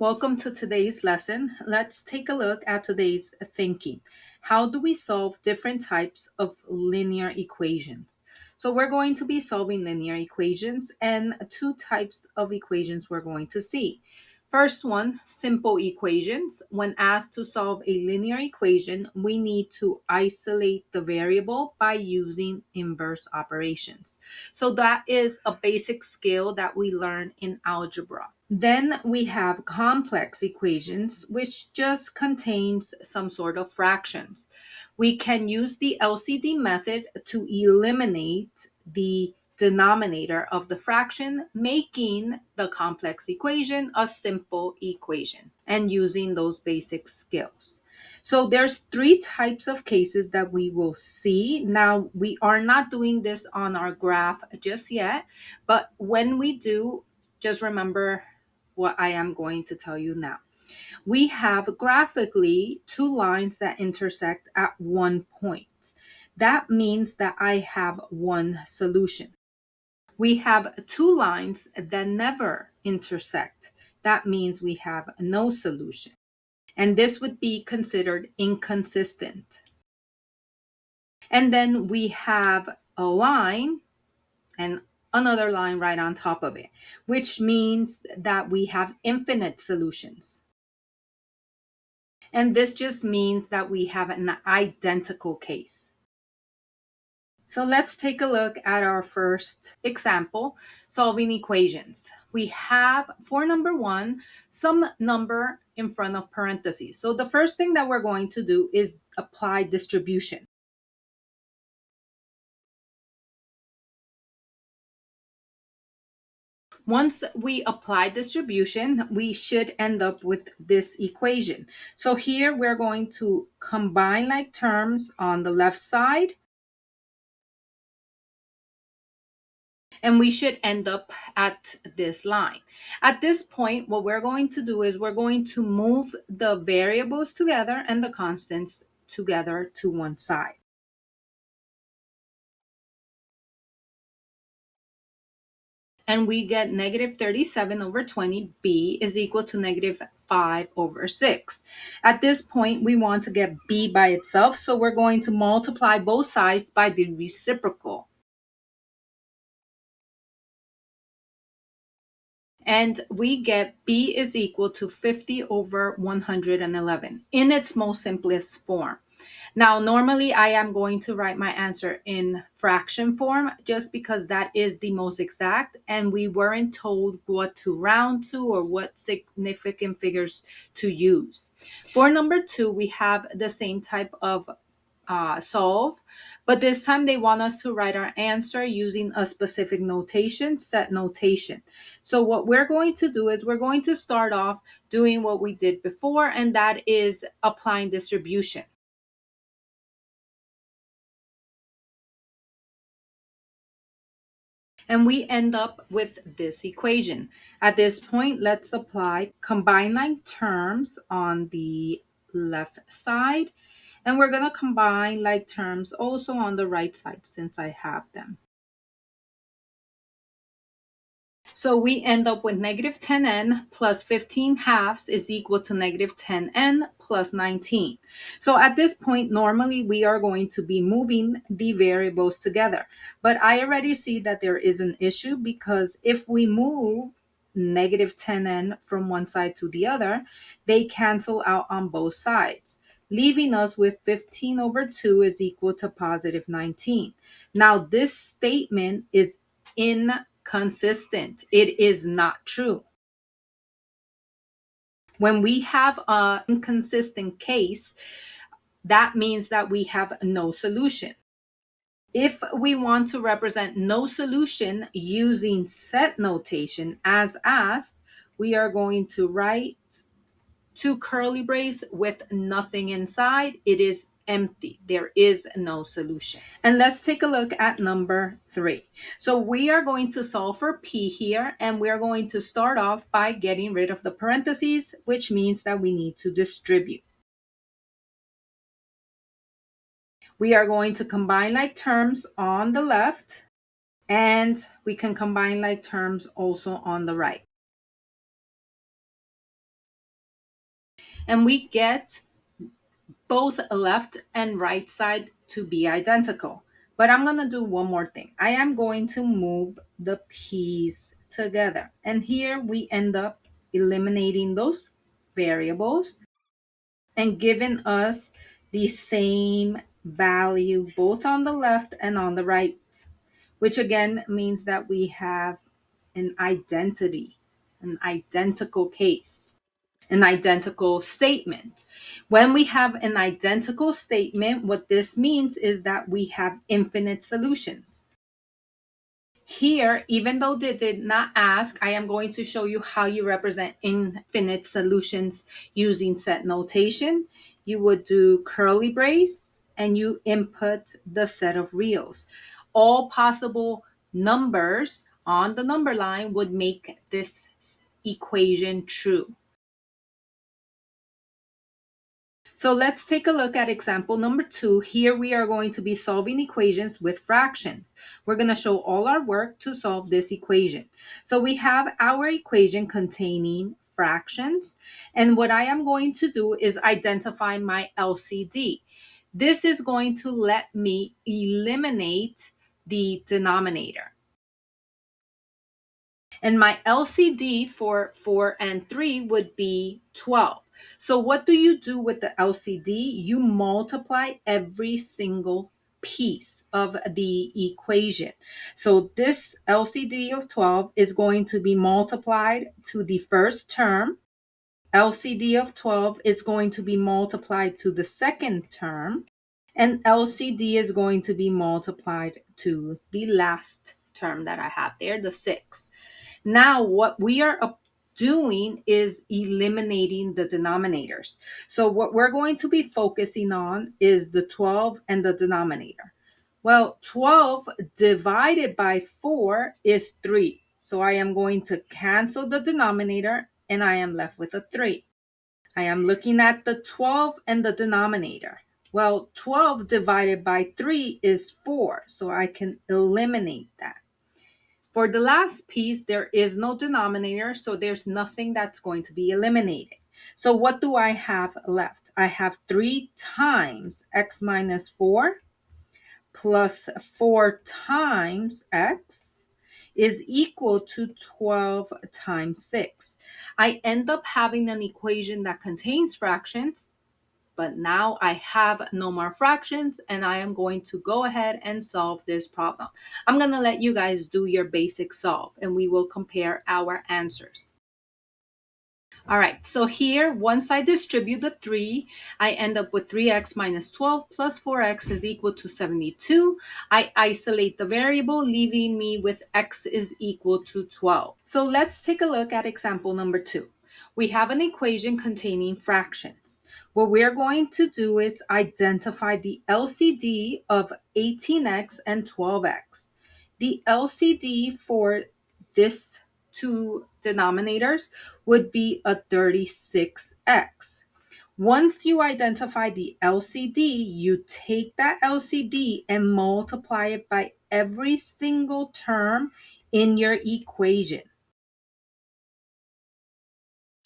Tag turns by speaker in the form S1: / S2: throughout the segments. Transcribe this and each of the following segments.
S1: welcome to today's lesson. Let's take a look at today's thinking. How do we solve different types of linear equations? So we're going to be solving linear equations, and two types of equations we're going to see. First one, simple equations. When asked to solve a linear equation, we need to isolate the variable by using inverse operations. So that is a basic skill that we learn in algebra. Then we have complex equations, which just contains some sort of fractions. We can use the LCD method to eliminate the denominator of the fraction, making the complex equation a simple equation, and using those basic skills. So there's three types of cases that we will see. Now, we are not doing this on our graph just yet, but when we do, just remember what I am going to tell you now. We have graphically two lines that intersect at one point. That means that I have one solution. We have two lines that never intersect. That means we have no solution. And this would be considered inconsistent. And then we have a line and another line right on top of it, which means that we have infinite solutions. And this just means that we have an identical case. So let's take a look at our first example, solving equations. We have, for number one, some number in front of parentheses. So the first thing that we're going to do is apply distribution. Once we apply distribution, we should end up with this equation. So here we're going to combine like terms on the left side, and we should end up at this line. At this point, what we're going to do is we're going to move the variables together and the constants together to one side. And we get negative 37 over 20b is equal to negative 5 over 6. At this point, we want to get b by itself, so we're going to multiply both sides by the reciprocal. And we get b is equal to 50 over 111 in its most simplest form. Now, normally I am going to write my answer in fraction form just because that is the most exact, and we weren't told what to round to or what significant figures to use. For number two, we have the same type of solve, but this time they want us to write our answer using a specific notation, set notation. So what we're going to do is we're going to start off doing what we did before, and that is applying distribution. And we end up with this equation. At this point, let's apply combine like terms on the left side. And we're going to combine like terms also on the right side since I have them. So we end up with negative 10n plus 15 halves is equal to negative 10n plus 19. So at this point, normally we are going to be moving the variables together. But I already see that there is an issue because if we move negative 10n from one side to the other, they cancel out on both sides, leaving us with 15 over 2 is equal to positive 19. Now, this statement is inconsistent. It is not true. When we have an inconsistent case, that means that we have no solution. If we want to represent no solution using set notation as asked, we are going to write two curly braces with nothing inside. It is empty. There is no solution. And let's take a look at number 3. So we are going to solve for p here, and we are going to start off by getting rid of the parentheses, which means that we need to distribute. We are going to combine like terms on the left, and we can combine like terms also on the right. And we get both left and right side to be identical. But I'm going to do one more thing. I am going to move the p's together. And here we end up eliminating those variables and giving us the same value both on the left and on the right, which again means that we have an identity, an identical case, an identical statement. When we have an identical statement, what this means is that we have infinite solutions. Here, even though they did not ask, I am going to show you how you represent infinite solutions using set notation. You would do curly brace and you input the set of reals. All possible numbers on the number line would make this equation true. So let's take a look at example number 2. Here we are going to be solving equations with fractions. We're going to show all our work to solve this equation. So we have our equation containing fractions. And what I am going to do is identify my LCD. This is going to let me eliminate the denominator. And my LCD for 4 and 3 would be 12. So what do you do with the LCD? You multiply every single piece of the equation. So this LCD of 12 is going to be multiplied to the first term. LCD of 12 is going to be multiplied to the second term. And LCD is going to be multiplied to the last term that I have there, the 6. Now, what we are doing is eliminating the denominators. So what we're going to be focusing on is the 12 and the denominator. Well, 12 divided by 4 is 3. So I am going to cancel the denominator and I am left with a 3. I am looking at the 12 and the denominator. Well, 12 divided by 3 is 4. So I can eliminate that. For the last piece, there is no denominator, so there's nothing that's going to be eliminated. So what do I have left? I have 3 times x minus 4 plus 4 times x is equal to 12 times 6. I end up having an equation that contains fractions, but now I have no more fractions and I am going to go ahead and solve this problem. I'm going to let you guys do your basic solve and we will compare our answers. All right, so here, once I distribute the 3, I end up with 3x minus 12 plus 4x is equal to 72. I isolate the variable, leaving me with x is equal to 12. So let's take a look at example number 2. We have an equation containing fractions. What we're going to do is identify the LCD of 18x and 12x. The LCD for this two denominators would be a 36x. Once you identify the LCD, you take that LCD and multiply it by every single term in your equation.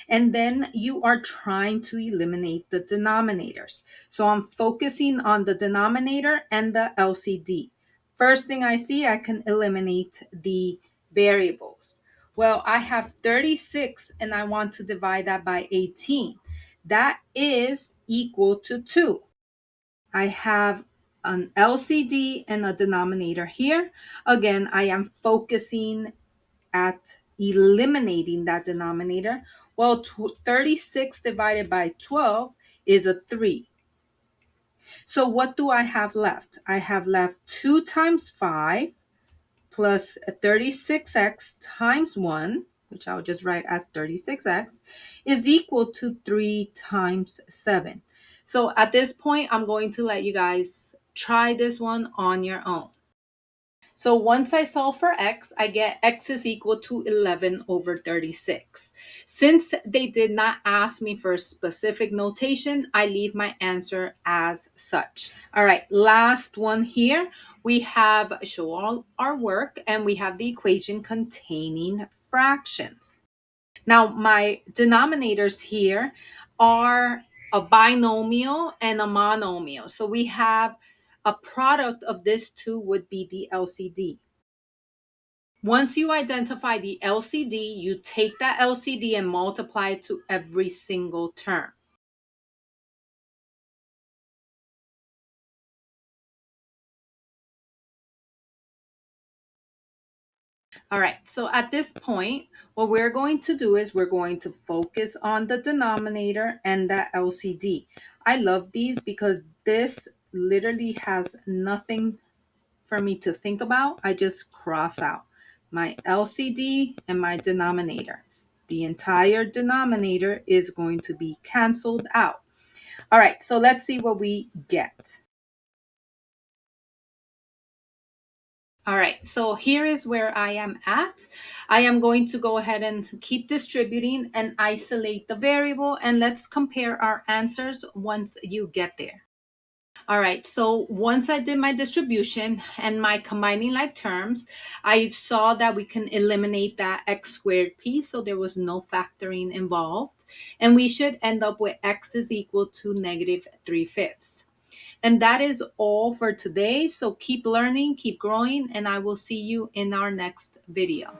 S1: And then you are trying to eliminate the denominators. So I'm focusing on the denominator and the LCD. First thing I see, I can eliminate the variables. Well, I have 36 and I want to divide that by 18. That is equal to 2. I have an LCD and a denominator here. Again, I am focusing at eliminating that denominator. Well, 36 divided by 12 is a 3. So what do I have left? I have left 2 times 5 plus 36x times 1, which I'll just write as 36x, is equal to 3 times 7. So at this point, I'm going to let you guys try this one on your own. So once I solve for x, I get x is equal to 11 over 36. Since they did not ask me for specific notation, I leave my answer as such. All right, last one here. We have show all our work and we have the equation containing fractions. Now my denominators here are a binomial and a monomial. So we have a product of this two would be the LCD. Once you identify the LCD, you take that LCD and multiply it to every single term. All right, so at this point, what we're going to do is we're going to focus on the denominator and the LCD. I love these because this literally has nothing for me to think about. I just cross out my LCD and my denominator. The entire denominator is going to be canceled out. All right, so let's see what we get. All right, so here is where I am at. I am going to go ahead and keep distributing and isolate the variable, and let's compare our answers once you get there. All right, so once I did my distribution and my combining like terms, I saw that we can eliminate that x squared piece, so there was no factoring involved, and we should end up with x is equal to negative 3/5. And that is all for today. So keep learning, keep growing, and I will see you in our next video.